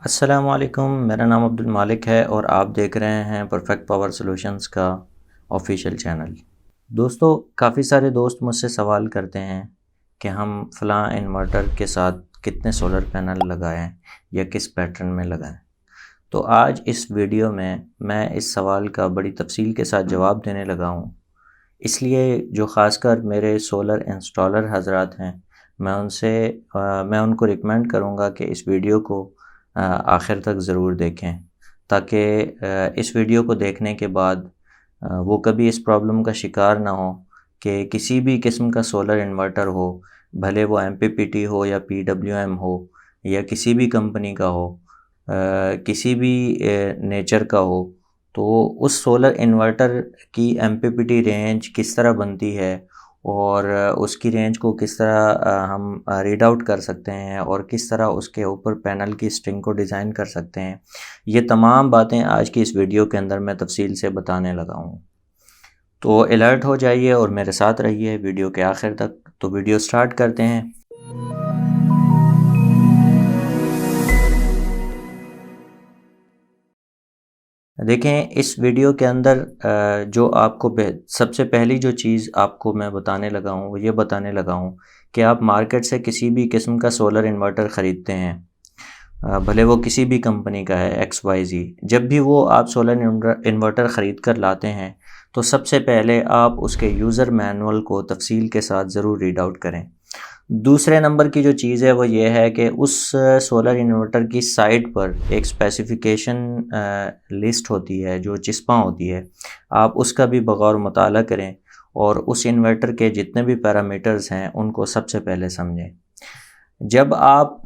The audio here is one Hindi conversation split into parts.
अस्सलामुअलैकुम, मेरा नाम अब्दुल मालिक है और आप देख रहे हैं परफेक्ट पावर सॉल्यूशंस का ऑफिशियल चैनल। दोस्तों, काफ़ी सारे दोस्त मुझसे सवाल करते हैं कि हम फ़लाँ इन्वर्टर के साथ कितने सोलर पैनल लगाएं या किस पैटर्न में लगाएं। तो आज इस वीडियो में मैं इस सवाल का बड़ी तफसील के साथ जवाब देने लगा हूँ। इसलिए जो ख़ासकर मेरे सोलर इंस्टॉलर हज़रात हैं, मैं उनको रिकमेंड करूँगा कि इस वीडियो को आखिर तक ज़रूर देखें, ताकि इस वीडियो को देखने के बाद वो कभी इस प्रॉब्लम का शिकार ना हो कि किसी भी किस्म का सोलर इन्वर्टर हो, भले वो एमपीपीटी हो या पीडब्ल्यूएम हो या किसी भी कंपनी का हो, किसी भी नेचर का हो, तो उस सोलर इन्वर्टर की एमपीपीटी रेंज किस तरह बनती है और उसकी रेंज को किस तरह हम रीड आउट कर सकते हैं और किस तरह उसके ऊपर पैनल की स्ट्रिंग को डिज़ाइन कर सकते हैं। ये तमाम बातें आज की इस वीडियो के अंदर मैं तफसील से बताने लगा हूँ। तो अलर्ट हो जाइए और मेरे साथ रहिए वीडियो के आखिर तक। तो वीडियो स्टार्ट करते हैं। देखें, इस वीडियो के अंदर जो आपको सबसे पहली जो चीज़ आपको मैं बताने लगा हूँ, वो ये बताने लगा हूँ कि आप मार्केट से किसी भी किस्म का सोलर इन्वर्टर ख़रीदते हैं, भले वो किसी भी कंपनी का है एक्स वाई जी। जब भी वो आप सोलर इन्वर्टर ख़रीद कर लाते हैं, तो सबसे पहले आप उसके यूज़र मैनुअल को तफसील के साथ ज़रूर रीड आउट करें। दूसरे नंबर की जो चीज़ है वो ये है कि उस सोलर इन्वर्टर की साइड पर एक स्पेसिफ़िकेशन लिस्ट होती है जो चिस्पा होती है, आप उसका भी बगौर मुताला करें और उस इन्वर्टर के जितने भी पैरामीटर्स हैं उनको सबसे पहले समझें। जब आप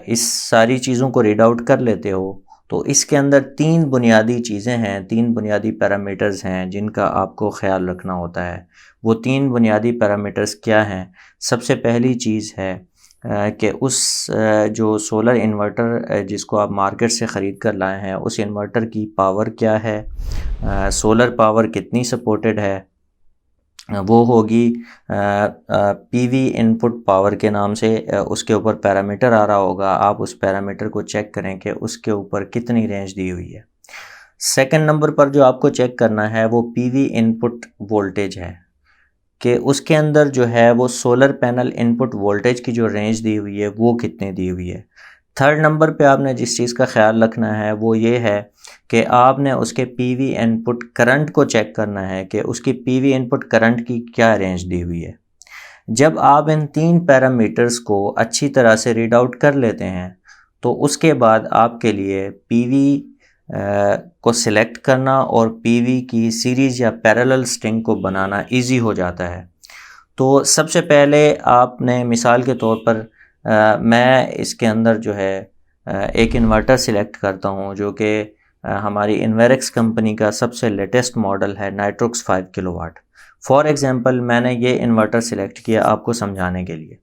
इस सारी चीज़ों को रीड आउट कर लेते हो, तो इसके अंदर 3 बुनियादी चीज़ें हैं, 3 बुनियादी पैरामीटर्स हैं जिनका आपको ख़्याल रखना होता है। वो 3 बुनियादी पैरामीटर्स क्या हैं? सबसे पहली चीज़ है कि उस जो सोलर इन्वर्टर जिसको आप मार्केट से ख़रीद कर लाए हैं, उस इन्वर्टर की पावर क्या है? सोलर पावर कितनी सपोर्टेड है? वो होगी पीवी इनपुट पावर के नाम से उसके ऊपर पैरामीटर आ रहा होगा। आप उस पैरामीटर को चेक करें कि उसके ऊपर कितनी रेंज दी हुई है। सेकंड नंबर पर जो आपको चेक करना है वो पीवी इनपुट वोल्टेज है कि उसके अंदर जो है वो सोलर पैनल इनपुट वोल्टेज की जो रेंज दी हुई है वो कितनी दी हुई है। थर्ड नंबर पे आपने जिस चीज़ का ख्याल रखना है वो ये है कि आपने उसके पीवी इनपुट करंट को चेक करना है कि उसकी पीवी इनपुट करंट की क्या रेंज दी हुई है। जब आप इन 3 पैरामीटर्स को अच्छी तरह से रीड आउट कर लेते हैं, तो उसके बाद आपके लिए पीवी को सिलेक्ट करना और पीवी की सीरीज़ या पैरेलल स्ट्रिंग को बनाना इजी हो जाता है। तो सबसे पहले आपने मिसाल के तौर पर मैं इसके अंदर जो है एक इन्वर्टर सिलेक्ट करता हूँ जो कि हमारी इन्वेरेक्स कंपनी का सबसे लेटेस्ट मॉडल है, नाइट्रोक्स 5 किलोवाट। फॉर एग्ज़ाम्पल मैंने ये इन्वर्टर सिलेक्ट किया आपको समझाने के लिए।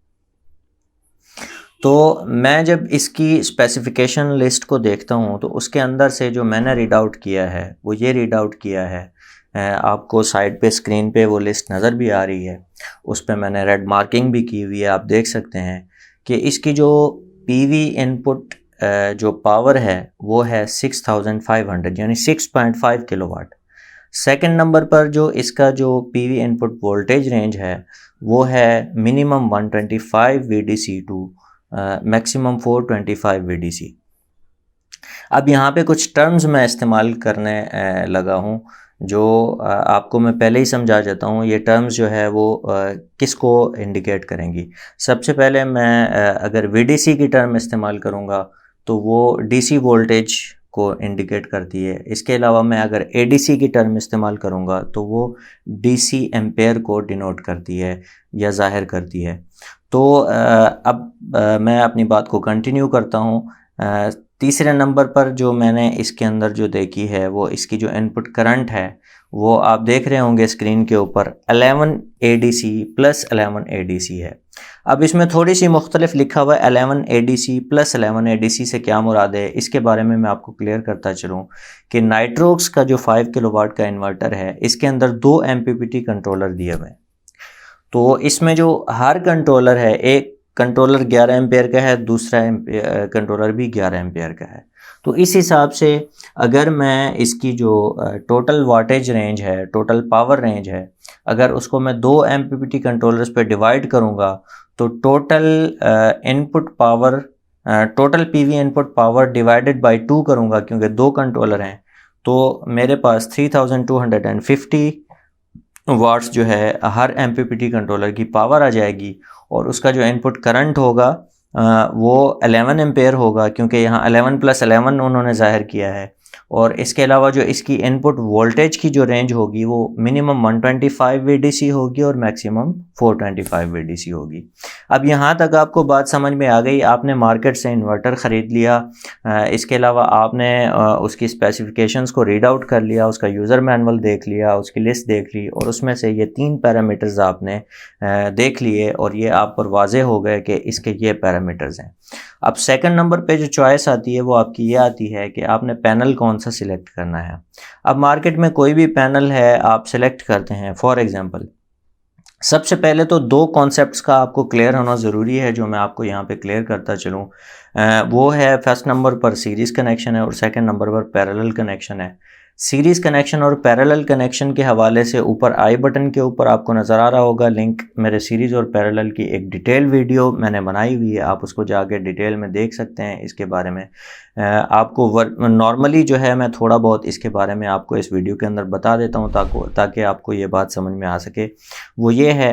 तो मैं जब इसकी स्पेसिफ़िकेशन लिस्ट को देखता हूँ, तो उसके अंदर से जो मैंने रीड आउट किया है वो ये रीड आउट किया है, आपको साइड पे स्क्रीन पे वो लिस्ट नज़र भी आ रही है, उस पे मैंने रेड मार्किंग भी की हुई है। आप देख सकते हैं कि इसकी जो पीवी इनपुट जो पावर है वो है 6500 यानी 6.5 किलोवाट। सेकंड नंबर पर जो इसका जो पीवी इनपुट वोल्टेज रेंज है वो है minimum 125 VDC to maximum 425 VDC. अब यहाँ पे कुछ टर्म्स मैं इस्तेमाल करने लगा हूँ जो आपको मैं पहले ही समझा जाता हूँ। ये टर्म्स जो है वो किसको इंडिकेट करेंगी। सबसे पहले मैं अगर वीडीसी की टर्म इस्तेमाल करूँगा तो वो डीसी वोल्टेज को इंडिकेट करती है। इसके अलावा मैं अगर एडीसी की टर्म इस्तेमाल करूँगा तो वो डीसी एम्पेयर को डिनोट करती है या ज़ाहिर करती है। तो अब मैं अपनी बात को कंटिन्यू करता हूँ। तीसरे नंबर पर जो मैंने इसके अंदर जो देखी है वो इसकी जो इनपुट करंट है वो आप देख रहे होंगे स्क्रीन के ऊपर 11 ADC प्लस 11 ADC है। अब इसमें थोड़ी सी मुख्तलिफ लिखा हुआ है 11 ADC प्लस 11 ADC से क्या मुराद है, इसके बारे में मैं आपको क्लियर करता चलूँ कि नाइट्रोक्स का जो 5 किलोवाट का इन्वर्टर है इसके अंदर 2 MPPT कंट्रोलर दिए हुए हैं। तो इसमें जो हर कंट्रोलर है, एक कंट्रोलर 11 एम्पेयर का है, दूसरा कंट्रोलर भी 11 एम्पेयर का है। तो इस हिसाब से अगर मैं इसकी जो टोटल वाटेज रेंज है, टोटल पावर रेंज है, अगर उसको मैं 2 MPPT कंट्रोलर्स पे डिवाइड करूँगा तो total input power, total PV input power divided by 2 करूँगा, क्योंकि 2 कंट्रोलर हैं, तो मेरे पास 3250 वाट्स जो है हर MPPT कंट्रोलर की पावर आ जाएगी। और उसका जो इनपुट करंट होगा वो 11 एम्पेयर होगा, क्योंकि यहाँ 11 + 11 उन्होंने ज़ाहिर किया है। और इसके अलावा जो इसकी इनपुट वोल्टेज की जो रेंज होगी वो मिनिमम 125 VDC होगी और मैक्सिमम 425 VDC होगी। अब यहाँ तक आपको बात समझ में आ गई। आपने मार्केट से इन्वर्टर ख़रीद लिया, इसके अलावा आपने उसकी स्पेसिफिकेशंस को रीड आउट कर लिया, उसका यूज़र मैनुअल देख लिया, उसकी लिस्ट देख ली, और उसमें से ये 3 पैरामीटर्स आपने देख लिए और ये आप पर वाज़े हो गए कि इसके ये पैरामीटर्स हैं। अब सेकंड नंबर पे जो चॉइस आती है वो आपकी ये आती है कि आपने पैनल कौन सा सिलेक्ट करना है। अब मार्केट में कोई भी पैनल है आप सिलेक्ट करते हैं, फॉर एग्जांपल सबसे पहले तो 2 कॉन्सेप्ट्स का आपको क्लियर होना ज़रूरी है, जो मैं आपको यहाँ पे क्लियर करता चलूँ। वो है फर्स्ट नंबर पर सीरीज़ कनेक्शन है और सेकंड नंबर पर पैरेलल कनेक्शन है। सीरीज़ कनेक्शन और पैरेलल कनेक्शन के हवाले से ऊपर आई बटन के ऊपर आपको नज़र आ रहा होगा लिंक, मेरे सीरीज़ और पैरेलल की एक डिटेल वीडियो मैंने बनाई हुई है, आप उसको जाके डिटेल में देख सकते हैं इसके बारे में। आपको नॉर्मली जो है मैं थोड़ा बहुत इसके बारे में आपको इस वीडियो के अंदर बता देता हूँ ताकि आपको ये बात समझ में आ सके। वो ये है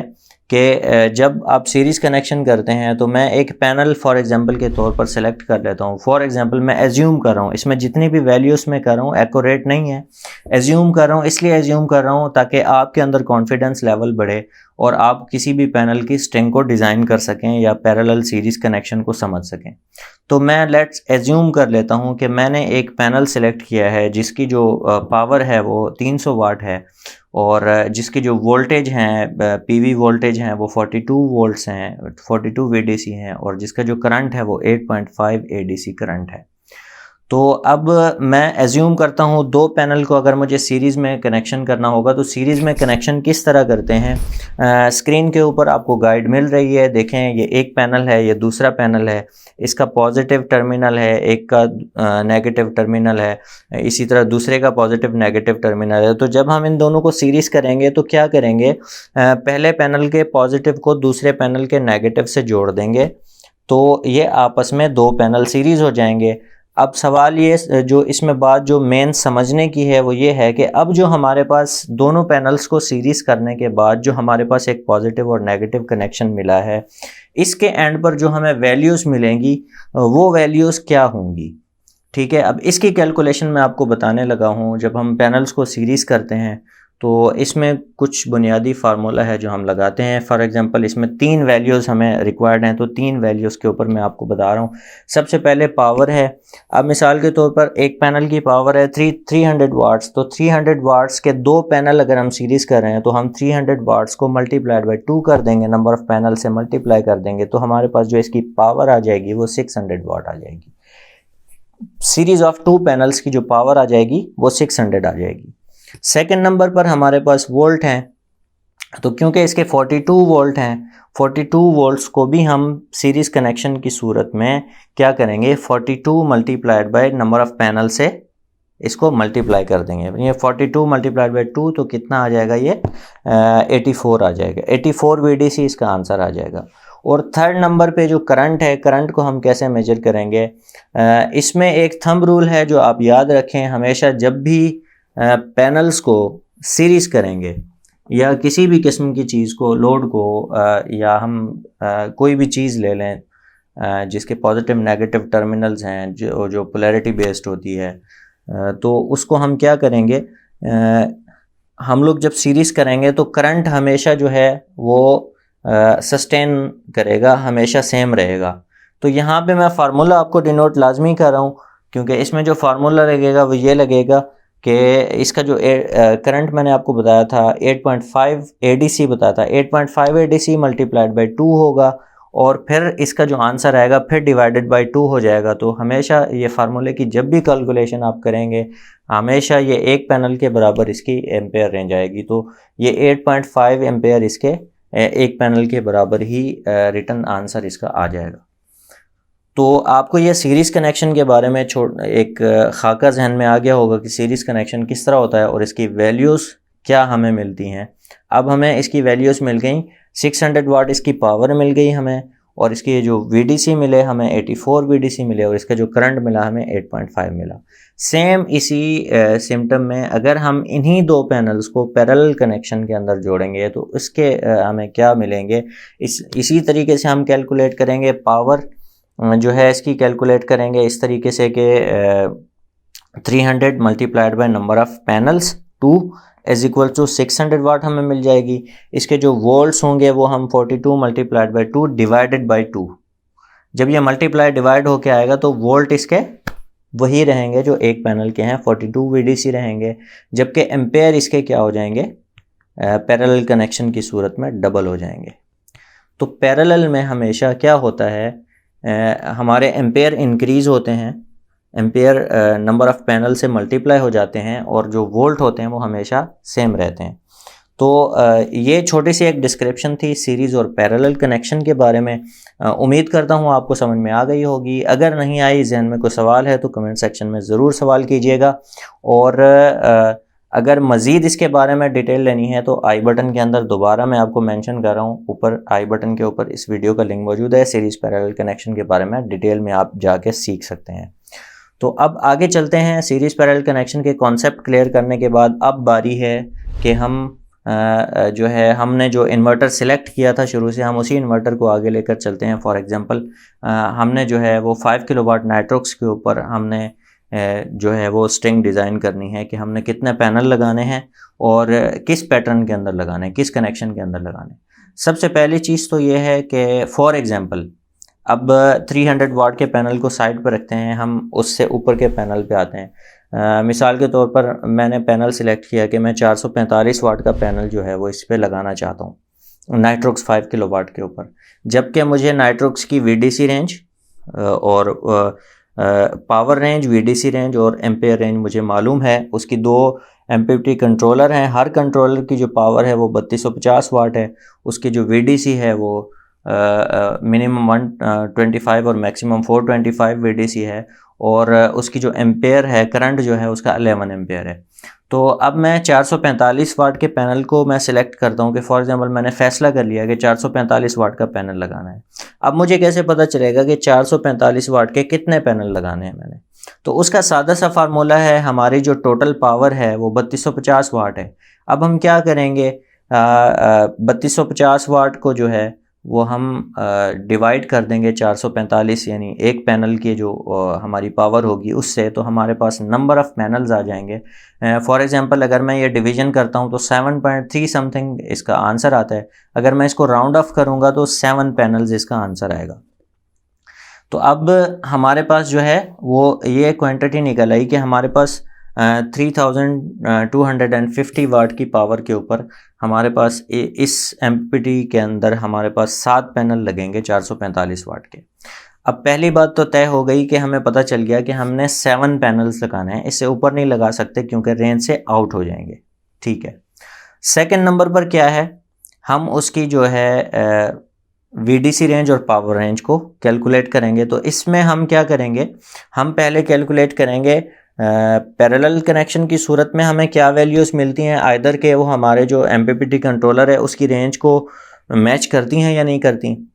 कि जब आप सीरीज़ कनेक्शन करते हैं तो मैं एक पैनल फॉर एग्जांपल के तौर पर सिलेक्ट कर लेता हूँ। फॉर एग्जांपल मैं एज्यूम कर रहा हूँ, इसमें जितनी भी वैल्यूज़ मैं कर रहा हूँ एक्यूरेट नहीं है, एज्यूम कर रहा हूँ, इसलिए एज्यूम कर रहा हूँ ताकि आपके अंदर कॉन्फिडेंस लेवल बढ़े और आप किसी भी पैनल की स्ट्रिंग को डिज़ाइन कर सकें या पैरेलल सीरीज़ कनेक्शन को समझ सकें। तो मैं लेट्स एज्यूम कर लेता हूँ कि मैंने एक पैनल सिलेक्ट किया है जिसकी जो पावर है वो 300 वाट है और जिसकी जो वोल्टेज हैं, PV वोल्टेज हैं वो 42 वोल्ट्स हैं, 42 VDC हैं, और जिसका जो करंट है वो 8.5 ADC करंट है। तो अब मैं एज्यूम करता हूँ 2 पैनल को अगर मुझे सीरीज़ में कनेक्शन करना होगा तो सीरीज़ में कनेक्शन किस तरह करते हैं। स्क्रीन के ऊपर आपको गाइड मिल रही है, देखें ये एक पैनल है, ये दूसरा पैनल है, इसका पॉजिटिव टर्मिनल है, एक का नेगेटिव टर्मिनल है, इसी तरह दूसरे का पॉजिटिव नेगेटिव टर्मिनल है। तो जब हम इन दोनों को सीरीज़ करेंगे तो क्या करेंगे, पहले पैनल के पॉजिटिव को दूसरे पैनल के नेगेटिव से जोड़ देंगे, तो ये आपस में 2 पैनल सीरीज़ हो जाएंगे। अब सवाल ये जो इसमें बात जो मेन समझने की है वो ये है कि अब जो हमारे पास दोनों पैनल्स को सीरीज़ करने के बाद जो हमारे पास एक पॉजिटिव और नेगेटिव कनेक्शन मिला है, इसके एंड पर जो हमें वैल्यूज़ मिलेंगी वो वैल्यूज़ क्या होंगी। ठीक है, अब इसकी कैलकुलेशन मैं आपको बताने लगा हूँ। जब हम पैनल्स को सीरीज़ करते हैं तो इसमें कुछ बुनियादी फार्मूला है जो हम लगाते हैं। फॉर एग्जांपल इसमें 3 वैल्यूज़ हमें रिक्वायर्ड हैं, तो 3 वैल्यूज़ के ऊपर मैं आपको बता रहा हूँ। सबसे पहले पावर है। अब मिसाल के तौर पर एक पैनल की पावर है 300 वाट्स, तो 300 वाट्स के 2 पैनल अगर हम सीरीज़ कर रहे हैं तो हम 300 वाट्स को मल्टीप्लाइड बाई 2 कर देंगे, नंबर ऑफ़ पैनल से मल्टीप्लाई कर देंगे, तो हमारे पास जो इसकी पावर आ जाएगी वो 600 वाट आ जाएगी। सीरीज़ ऑफ 2 पैनल्स की जो पावर आ जाएगी वो 600 आ जाएगी। सेकंड नंबर पर हमारे पास वोल्ट हैं, तो क्योंकि इसके 42 वोल्ट हैं, 42 वोल्ट्स को भी हम सीरीज़ कनेक्शन की सूरत में क्या करेंगे, 42 multiplied by number of panel से इसको मल्टीप्लाई कर देंगे। ये 42 मल्टीप्लाइड बाय 2 तो कितना आ जाएगा, ये 84 आ जाएगा। 84 VDC इसका आंसर आ जाएगा। और थर्ड नंबर पे जो करंट है, करंट को हम कैसे मेजर करेंगे, इसमें एक थंब रूल है जो आप याद रखें, हमेशा जब भी पैनल्स को सीरीज़ करेंगे या किसी भी किस्म की चीज़ को, लोड को, या हम कोई भी चीज़ ले लें जिसके पॉजिटिव नेगेटिव टर्मिनल्स हैं, जो पोलैरिटी बेस्ड होती है, तो उसको हम क्या करेंगे, हम लोग जब सीरीज़ करेंगे तो करंट हमेशा जो है वो सस्टेन करेगा, हमेशा सेम रहेगा। तो यहाँ पे मैं फार्मूला आपको डिनोट लाजमी कर रहा हूँ, क्योंकि इसमें जो फार्मूला लगेगा वो ये लगेगा कि इसका जो करंट मैंने आपको बताया था 8.5 ADC बताया था, 8.5 ADC मल्टीप्लाइड बाई 2 होगा और फिर इसका जो आंसर आएगा फिर डिवाइडेड बाई 2 हो जाएगा। तो हमेशा ये फार्मूले की जब भी कैलकुलेशन आप करेंगे हमेशा ये एक पैनल के बराबर इसकी एम्पेयर रेंज आएगी। तो ये 8.5 एम्पेयर इसके एक पैनल के बराबर ही रिटर्न आंसर इसका आ जाएगा। तो आपको ये सीरीज़ कनेक्शन के बारे में एक खाका जहन में आ गया होगा कि सीरीज़ कनेक्शन किस तरह होता है और इसकी वैल्यूज़ क्या हमें मिलती हैं। अब हमें इसकी वैल्यूज़ मिल गई, 600 वाट इसकी पावर मिल गई हमें, और इसकी जो VDC मिले हमें 84 VDC मिले, और इसका जो करंट मिला हमें 8.5 मिला। सेम इसी सिम्टम में अगर हम इन्हीं दो पैनल्स को पैरेलल कनेक्शन के अंदर जोड़ेंगे तो इसके हमें क्या मिलेंगे, इसी तरीके से हम कैलकुलेट करेंगे। पावर जो है इसकी कैलकुलेट करेंगे इस तरीके से कि 300 multiplied by number of panels 2 is equal to 600 watt हमें मिल जाएगी। इसके जो वोल्ट्स होंगे वो हम 42 मल्टीप्लाइड बाय 2 डिवाइडेड बाय 2, जब ये मल्टीप्लाई डिवाइड होके आएगा तो वोल्ट इसके वही रहेंगे जो एक पैनल के हैं, 42 VDC रहेंगे, जबकि एम्पेयर इसके क्या हो जाएंगे, पैरेलल कनेक्शन की सूरत में डबल हो जाएंगे। तो पैरेलल में हमेशा क्या होता है, हमारे एम्पेयर इंक्रीज़ होते हैं, एम्पेयर नंबर ऑफ़ पैनल से मल्टीप्लाई हो जाते हैं, और जो वोल्ट होते हैं वो हमेशा सेम रहते हैं। तो ये छोटी सी एक डिस्क्रिप्शन थी सीरीज़ और पैरेलल कनेक्शन के बारे में। उम्मीद करता हूँ आपको समझ में आ गई होगी। अगर नहीं आई, जहन में कोई सवाल है तो कमेंट सेक्शन में ज़रूर सवाल कीजिएगा, और अगर मज़ीद इसके बारे में डिटेल लेनी है तो आई बटन के अंदर दोबारा मैं आपको मेंशन कर रहा हूँ, ऊपर आई बटन के ऊपर इस वीडियो का लिंक मौजूद है। सीरीज़ पैरेलल कनेक्शन के बारे में डिटेल में आप जाके सीख सकते हैं। तो अब आगे चलते हैं। सीरीज़ पैरेलल कनेक्शन के कॉन्सेप्ट क्लियर करने के बाद अब बारी है कि हम जो है हमने जो इन्वर्टर सिलेक्ट किया था शुरू से, हम उसी इन्वर्टर को आगे लेकर चलते हैं। फॉर एग्जांपल हमने जो है वो 5 किलोवाट नाइट्रोक्स के ऊपर हमने जो है वो स्ट्रिंग डिज़ाइन करनी है कि हमने कितने पैनल लगाने हैं और किस पैटर्न के अंदर लगाने हैं, किस कनेक्शन के अंदर लगाने हैं। सबसे पहली चीज़ तो ये है कि फॉर एग्जांपल अब 300 वाट के पैनल को साइड पर रखते हैं, हम उससे ऊपर के पैनल पे आते हैं। मिसाल के तौर पर मैंने पैनल सिलेक्ट किया कि मैं 445 वाट का पैनल जो है वो इस पे लगाना चाहता हूँ नाइट्रोक्स 5 किलो वाट के ऊपर, जबकि मुझे नाइट्रोक्स की VDC रेंज और पावर रेंज, VDC रेंज और एम्पेयर रेंज मुझे मालूम है। उसकी 2 MPPT कंट्रोलर हैं, हर कंट्रोलर की जो पावर है वो 3250 वाट है, उसकी जो VDC है वो मिनिमम 125 और मैक्सिमम 425 VDC है, और उसकी जो एम्पेयर है, करंट जो है उसका 11 एम्पेयर है। तो अब मैं 445 वाट के पैनल को मैं सिलेक्ट करता हूँ कि फॉर एग्जांपल मैंने फ़ैसला कर लिया कि 445 वाट का पैनल लगाना है। अब मुझे कैसे पता चलेगा कि 445 वाट के कितने पैनल लगाने हैं मैंने? तो उसका सादा सा फार्मूला है, हमारी जो टोटल पावर है वो 3250 वाट है। अब हम क्या करेंगे, 3250 वाट को जो है वो हम डिवाइड कर देंगे 445, यानी एक पैनल की जो हमारी पावर होगी उससे, तो हमारे पास नंबर ऑफ़ पैनल्स आ जाएंगे। फॉर एग्जांपल अगर मैं ये डिवीज़न करता हूँ तो 7.3 समथिंग इसका आंसर आता है। अगर मैं इसको राउंड ऑफ करूँगा तो 7 पैनल्स इसका आंसर आएगा। तो अब हमारे पास जो है वो ये क्वांटिटी निकल आई कि हमारे पास 3250 वाट की पावर के ऊपर हमारे पास इस MPPT के अंदर हमारे पास 7 पैनल लगेंगे 445 वाट के। अब पहली बात तो तय हो गई कि हमें पता चल गया कि हमने 7 पैनल्स लगाने हैं, इससे ऊपर नहीं लगा सकते क्योंकि रेंज से आउट हो जाएंगे। ठीक है। सेकंड नंबर पर क्या है, हम उसकी जो है VDC रेंज और पावर रेंज को कैलकुलेट करेंगे। तो इसमें हम क्या करेंगे, हम पहले कैलकुलेट करेंगे पैरेलल कनेक्शन की सूरत में हमें क्या वैल्यूज़ मिलती हैं, आइदर के वो हमारे जो MPPT कंट्रोलर है उसकी रेंज को मैच करती हैं या नहीं करती।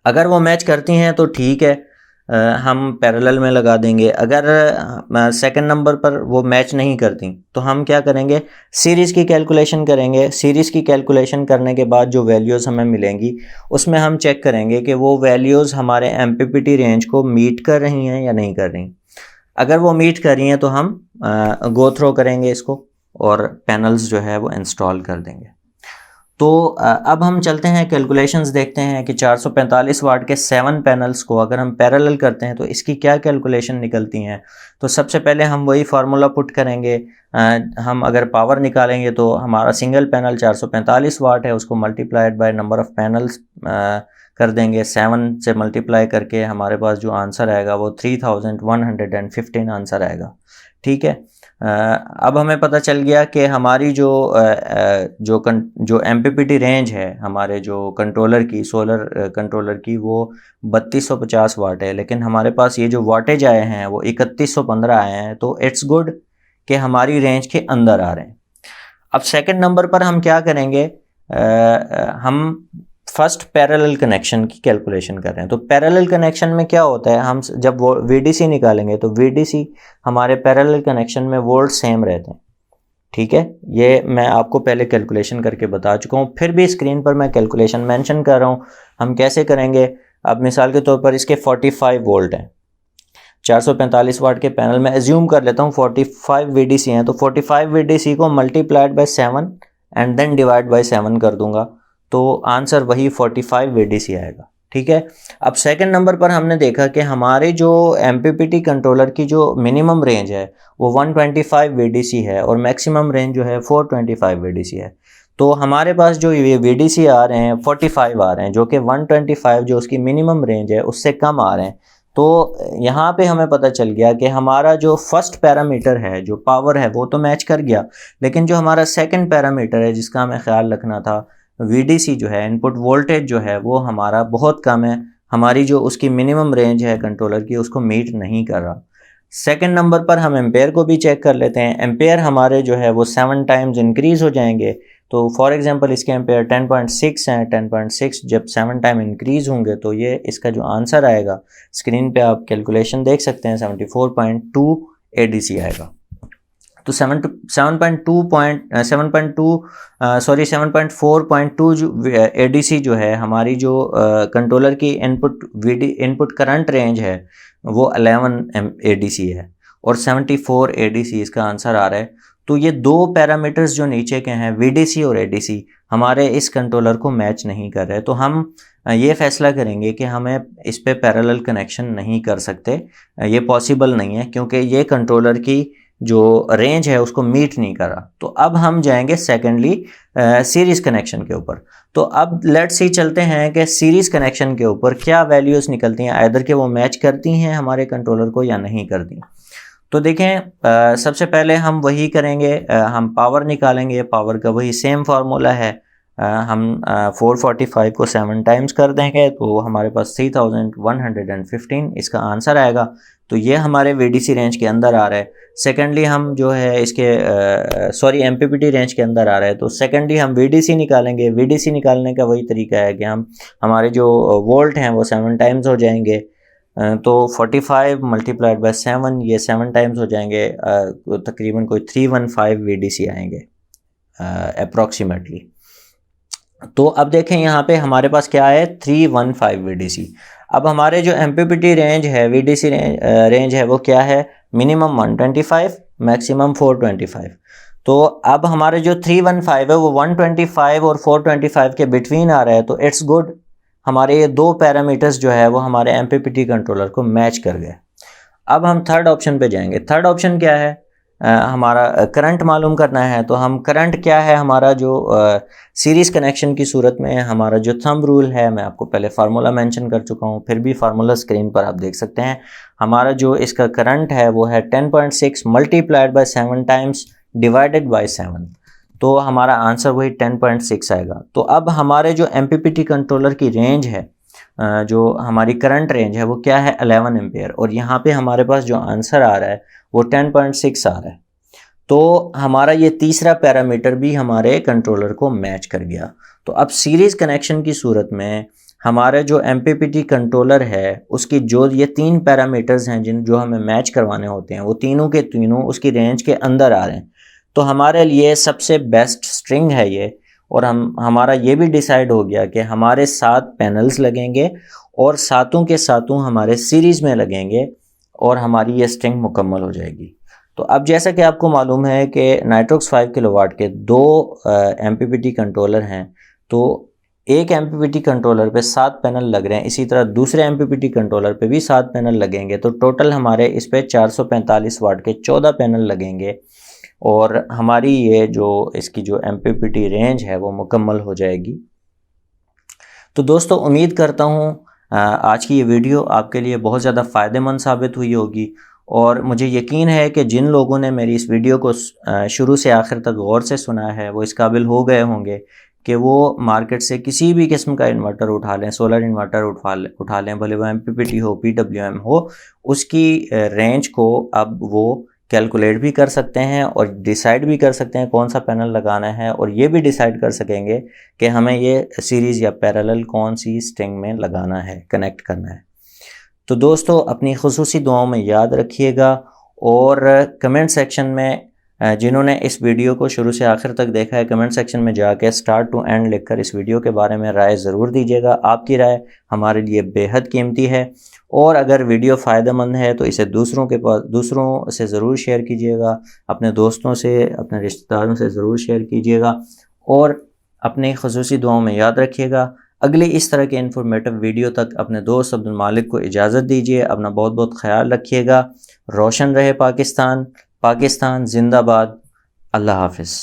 अगर वो मैच करती हैं तो ठीक है, हम पैरेलल में लगा देंगे। अगर सेकंड नंबर पर वो मैच नहीं करती तो हम क्या करेंगे, सीरीज़ की कैलकुलेशन करेंगे। सीरीज़ की कैलकुलेशन करने के बाद जो वैल्यूज़ हमें मिलेंगी उसमें हम चेक करेंगे कि वो वैल्यूज़ हमारे MPPT रेंज को मीट कर रही हैं या नहीं कर रही। अगर वो मीट कर रही हैं तो हम गो थ्रो करेंगे इसको और पैनल्स जो है वो इंस्टॉल कर देंगे। तो अब हम चलते हैं कैलकुलेशंस देखते हैं कि 445 वाट के 7 पैनल्स को अगर हम पैरेलल करते हैं तो इसकी क्या कैलकुलेशन निकलती हैं। तो सबसे पहले हम वही फार्मूला पुट करेंगे। हम अगर पावर निकालेंगे तो हमारा सिंगल पैनल 445 वाट है, उसको multiplied by number of panels कर देंगे। 7 से मल्टीप्लाई करके हमारे पास जो आंसर आएगा वो 3115 आंसर आएगा। ठीक है। अब हमें पता चल गया कि हमारी जो MPPT रेंज है हमारे जो कंट्रोलर की, सोलर कंट्रोलर की, वो 3250 वाट है, लेकिन हमारे पास ये जो वाटेज आए हैं वो 3115 आए हैं। तो इट्स गुड कि हमारी रेंज के अंदर आ रहे हैं। अब सेकंड नंबर पर हम क्या करेंगे, हम फर्स्ट पैरेलल कनेक्शन की कैलकुलेशन कर रहे हैं। तो पैरेलल कनेक्शन में क्या होता है, हम जब वो VDC निकालेंगे तो VDC हमारे पैरेलल कनेक्शन में वोल्ट सेम रहते हैं। ठीक है, ये मैं आपको पहले कैलकुलेशन करके बता चुका हूँ, फिर भी स्क्रीन पर मैं कैलकुलेशन मेंशन कर रहा हूँ। हम कैसे करेंगे, अब मिसाल के तौर पर इसके 45 वोल्ट हैं, 445 वाट के पैनल में एज्यूम कर लेता हूँ 45 VDC हैं, तो 45 VDC को multiplied by 7 and then divide by 7 कर दूंगा, तो आंसर वही 45 VDC आएगा। ठीक है, अब सेकंड नंबर पर हमने देखा कि हमारे जो MPPT कंट्रोलर की जो मिनिमम रेंज है वो 125 VDC है और मैक्सिमम रेंज जो है 425 VDC है। तो हमारे पास जो ये VDC आ रहे हैं 45 आ रहे हैं, जो कि 125 जो उसकी मिनिमम रेंज है उससे कम आ रहे हैं। तो यहाँ पे हमें पता चल गया कि हमारा जो फर्स्ट पैरामीटर है, जो पावर है, वो तो मैच कर गया, लेकिन जो हमारा सेकंड पैरामीटर है जिसका हमें ख्याल रखना था, VDC जो है, इनपुट वोल्टेज जो है, वो हमारा बहुत कम है, हमारी जो उसकी मिनिमम रेंज है कंट्रोलर की उसको मीट नहीं कर रहा। सेकंड नंबर पर हम एम्पेयर को भी चेक कर लेते हैं। एम्पेयर हमारे जो है वो 7 टाइम्स इंक्रीज़ हो जाएंगे। तो फॉर एग्जांपल इसके एम्पेयर 10.6 हैं, 10.6 जब 7 टाइम इंक्रीज़ होंगे तो ये इसका जो आंसर आएगा, स्क्रीन पे आप कैलकुलेशन देख सकते हैं, 74.2 ADC आएगा। तो 7.4.2 जो ADC जो है, हमारी जो कंट्रोलर की इनपुट करंट रेंज है वो 11 ADC है और 74 ADC इसका आंसर आ रहा है। तो ये दो पैरामीटर्स जो नीचे के हैं, VDC और ADC, हमारे इस कंट्रोलर को मैच नहीं कर रहे। तो हम ये फैसला करेंगे कि हमें इस पे पैरेलल कनेक्शन नहीं कर सकते, ये पॉसिबल नहीं है, क्योंकि ये कंट्रोलर की जो रेंज है उसको मीट नहीं कर रहा। तो अब हम जाएंगे सेकेंडली सीरीज कनेक्शन के ऊपर। तो अब लेट्स सी चलते हैं कि सीरीज कनेक्शन के ऊपर क्या वैल्यूज़ निकलती हैं, आइदर के वो मैच करती हैं हमारे कंट्रोलर को या नहीं करती। तो देखें, सबसे पहले हम वही करेंगे, हम पावर निकालेंगे। पावर का वही सेम फार्मूला है, हम 445 को 7 टाइम्स कर देंगे तो हमारे पास 3115 इसका आंसर आएगा। तो ये हमारे VDC रेंज के अंदर आ रहा है। सेकेंडली हम जो है इसके MPPT रेंज के अंदर आ रहा है। तो सेकेंडली हम VDC निकालेंगे। VDC निकालने का वही तरीका है कि हमारे जो वोल्ट हैं वो 7 टाइम्स हो जाएंगे, तो 45 मल्टीप्लाइड बाय 7, ये 7 टाइम्स हो जाएंगे, तकरीबन कोई 315 VDC आएंगे अप्रॉक्सीमेटली। तो अब देखें यहाँ पे हमारे पास क्या है, 315 VDC। अब हमारे जो MPPT रेंज है, VDC रेंज है, वो क्या है, मिनिमम 125, मैक्सिमम 425। तो अब हमारे जो 315 है वो 125 और 425 के बिटवीन आ रहा है। तो इट्स गुड, हमारे ये दो पैरामीटर्स जो है वो हमारे MPPT कंट्रोलर को मैच कर गए। अब हम थर्ड ऑप्शन पे जाएंगे। थर्ड ऑप्शन क्या है, हमारा करंट मालूम करना है। तो हम करंट क्या है, हमारा जो सीरीज़ कनेक्शन की सूरत में हमारा जो थंब रूल है, मैं आपको पहले फार्मूला मेंशन कर चुका हूँ, फिर भी फार्मूला स्क्रीन पर आप देख सकते हैं। हमारा जो इसका करंट है वो है 10.6 multiplied by 7 times divided by 7, तो हमारा आंसर वही 10.6 आएगा। तो अब हमारे जो MPPT कंट्रोलर की रेंज है, जो हमारी करंट रेंज है वो क्या है, 11 एम्पेयर, और यहाँ पे हमारे पास जो आंसर आ रहा है वो 10.6 आ रहा है। तो हमारा ये तीसरा पैरामीटर भी हमारे कंट्रोलर को मैच कर गया। तो अब सीरीज कनेक्शन की सूरत में हमारे जो MPPT कंट्रोलर है उसकी जो ये 3 पैरामीटर्स हैं जो हमें मैच करवाने होते हैं, वो तीनों के तीनों उसकी रेंज के अंदर आ रहे हैं। तो हमारे लिए सबसे बेस्ट स्ट्रिंग है ये, और हमारा ये भी डिसाइड हो गया कि हमारे 7 पैनल्स लगेंगे और सातों के सातों हमारे सीरीज़ में लगेंगे और हमारी ये स्ट्रिंग मुकम्मल हो जाएगी। तो अब जैसा कि आपको मालूम है कि नाइट्रोक्स 5 किलोवाट के 2 MPPT कंट्रोलर हैं, तो एक MPPT कंट्रोलर पे 7 पैनल लग रहे हैं, इसी तरह दूसरे MPPT कंट्रोलर पे भी 7 पैनल लगेंगे। तो टोटल हमारे इस पे 445 वाट के 14 पैनल लगेंगे और हमारी ये जो इसकी जो MPPT रेंज है वो मुकम्मल हो जाएगी। तो दोस्तों, उम्मीद करता हूँ आज की ये वीडियो आपके लिए बहुत ज़्यादा फ़ायदेमंद साबित हुई होगी और मुझे यकीन है कि जिन लोगों ने मेरी इस वीडियो को शुरू से आखिर तक गौर से सुना है वो इस काबिल हो गए होंगे कि वो मार्केट से किसी भी किस्म का इन्वर्टर उठा लें, सोलर इन्वर्टर उठा लें, भले वो MPPT हो, PWM हो, उसकी रेंज को अब वो कैलकुलेट भी कर सकते हैं और डिसाइड भी कर सकते हैं कौन सा पैनल लगाना है, और ये भी डिसाइड कर सकेंगे कि हमें ये सीरीज़ या पैरेलल कौन सी स्ट्रिंग में लगाना है, कनेक्ट करना है। तो दोस्तों अपनी खुसूसी दुआओं में याद रखिएगा, और कमेंट सेक्शन में जिन्होंने इस वीडियो को शुरू से आखिर तक देखा है, कमेंट सेक्शन में जाके स्टार्ट टू एंड लिखकर इस वीडियो के बारे में राय ज़रूर दीजिएगा। आपकी राय हमारे लिए बेहद कीमती है, और अगर वीडियो फ़ायदेमंद है तो इसे दूसरों से ज़रूर शेयर कीजिएगा, अपने दोस्तों से, अपने रिश्तेदारों से ज़रूर शेयर कीजिएगा, और अपनी खुसूसी दुआओं में याद रखिएगा। अगली इस तरह के इन्फॉर्मेटिव वीडियो तक अपने दोस्त अब्दुल मालिक को इजाज़त दीजिए। अपना बहुत बहुत ख्याल रखिएगा। रोशन रहे पाकिस्तान, पाकिस्तान जिंदाबाद। अल्लाह हाफ़िज़।